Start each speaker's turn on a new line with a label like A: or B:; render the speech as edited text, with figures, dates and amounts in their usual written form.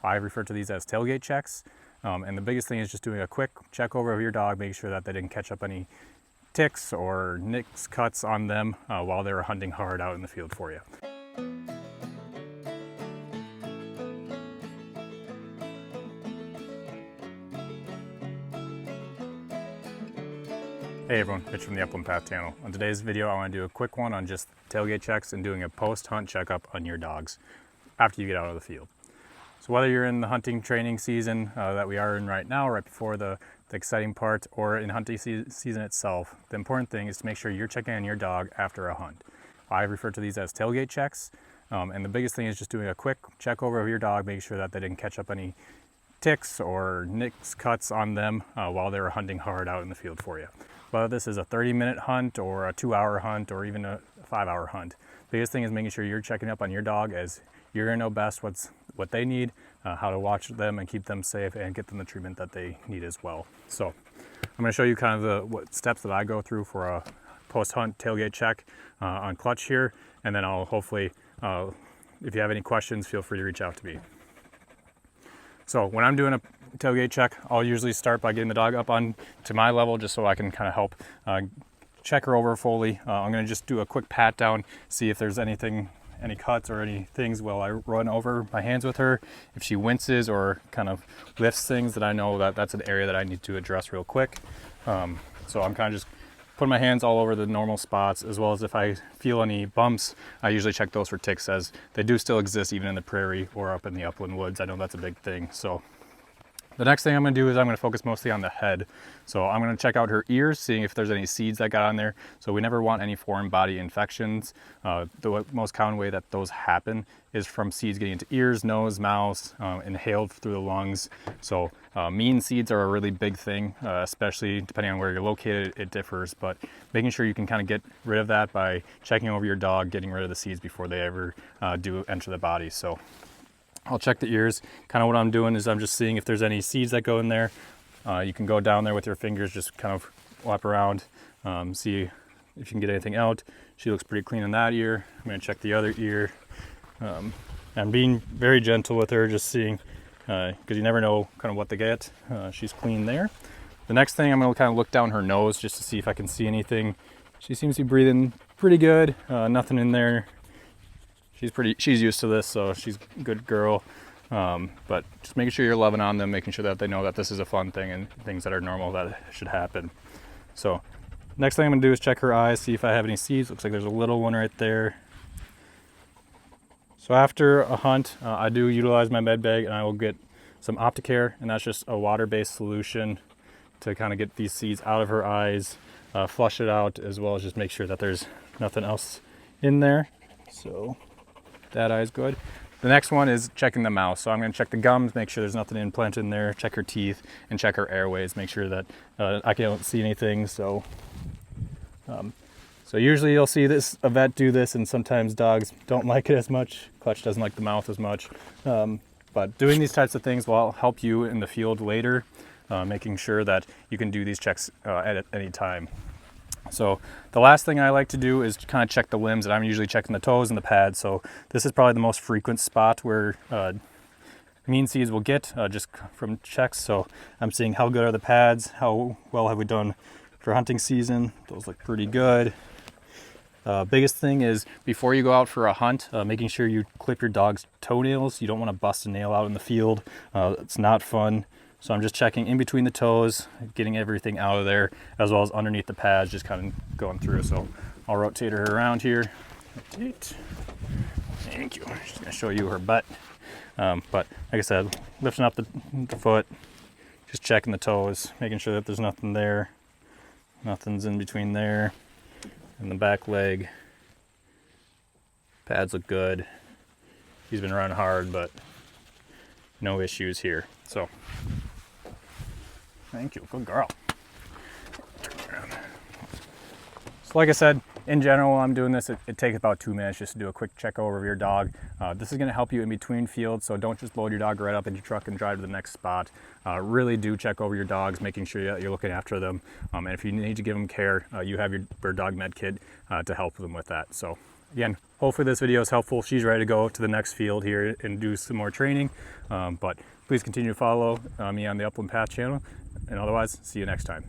A: I refer to these as tailgate checks. And the biggest thing is just doing a quick check over of your dog, make sure that they didn't catch up any ticks or nicks, cuts on them while they were hunting hard out in the field for you. Hey everyone, Mitch from the Upland Path channel. On today's video, I want to do a quick one on just tailgate checks and doing a post-hunt checkup on your dogs after you get out of the field. So whether you're in the hunting training season that we are in right now, right before the exciting part, or in hunting season itself, the important thing is to make sure you're checking on your dog after a hunt. I refer to these as tailgate checks. And the biggest thing is just doing a quick check over of your dog, making sure that they didn't catch up any ticks or nicks, cuts on them while they were hunting hard out in the field for you. Whether this is a 30-minute hunt or a 2-hour hunt or even a 5-hour hunt, the biggest thing is making sure you're checking up on your dog, as you're gonna know best what they need, how to watch them and keep them safe and get them the treatment that they need as well. So I'm gonna show you kind of what steps that I go through for a post-hunt tailgate check on clutch here, and then I'll hopefully, if you have any questions, feel free to reach out to me. So when I'm doing a tailgate check, I'll usually start by getting the dog up on to my level, just so I can kind of help check her over fully. I'm going to just do a quick pat down, see if there's any cuts or any things while I run over my hands with her. If she winces or kind of lifts things, that I know that that's an area that I need to address real quick. So I'm kind of just putting my hands all over the normal spots, as well as if I feel any bumps, I usually check those for ticks, as they do still exist even in the prairie or up in the upland woods. I know that's a big thing. So the next thing I'm going to do is I'm going to focus mostly on the head. So I'm going to check out her ears, seeing if there's any seeds that got on there. So we never want any foreign body infections. The most common way that those happen is from seeds getting into ears, nose, mouth, inhaled through the lungs. So mean seeds are a really big thing, especially depending on where you're located, it differs. But making sure you can kind of get rid of that by checking over your dog, getting rid of the seeds before they ever do enter the body. So I'll check the ears. Kind of what I'm doing is I'm just seeing if there's any seeds that go in there. You can go down there with your fingers, just kind of wrap around, see if you can get anything out. She looks pretty clean in that ear. I'm going to check the other ear. I'm being very gentle with her, just seeing, because you never know kind of what to get. She's clean there. The next thing, I'm going to kind of look down her nose just to see if I can see anything. She seems to be breathing pretty good. Nothing in there. She's used to this, so she's a good girl. But just making sure you're loving on them, making sure that they know that this is a fun thing and things that are normal that should happen. So next thing I'm gonna do is check her eyes, see if I have any seeds. Looks like there's a little one right there. So after a hunt, I do utilize my med bag, and I will get some Opticare, and that's just a water-based solution to kind of get these seeds out of her eyes, flush it out, as well as just make sure that there's nothing else in there. So that eye's good. The next one is checking the mouth. So I'm going to check the gums, make sure there's nothing implanted in there, check her teeth, and check her airways, make sure that I can't see anything. So usually you'll see a vet do this, and sometimes dogs don't like it as much. Clutch doesn't like the mouth as much. But doing these types of things will help you in the field later, making sure that you can do these checks at any time. So the last thing I like to do is kind of check the limbs, and I'm usually checking the toes and the pads. So this is probably the most frequent spot where mean seeds will get just from checks. So I'm seeing how good are the pads, how well have we done for hunting season. Those look pretty good. Biggest thing is before you go out for a hunt, making sure you clip your dog's toenails. You don't want to bust a nail out in the field. It's not fun. So I'm just checking in between the toes, getting everything out of there, as well as underneath the pads, just kind of going through. So I'll rotate her around here. Rotate. Thank you. Just gonna show you her butt. But like I said, lifting up the foot, just checking the toes, making sure that there's nothing there. Nothing's in between there. And the back leg. Pads look good. He's been running hard, but no issues here. So thank you, good girl. Turn around. So like I said, in general, while I'm doing this, it takes about 2 minutes just to do a quick check over of your dog. This is going to help you in between fields, so don't just load your dog right up in your truck and drive to the next spot. Really do check over your dogs, making sure you're looking after them. And if you need to give them care, you have your bird dog med kit to help them with that. So again, hopefully this video is helpful. She's ready to go to the next field here and do some more training. But please continue to follow me on the Upland Path channel, and otherwise, see you next time.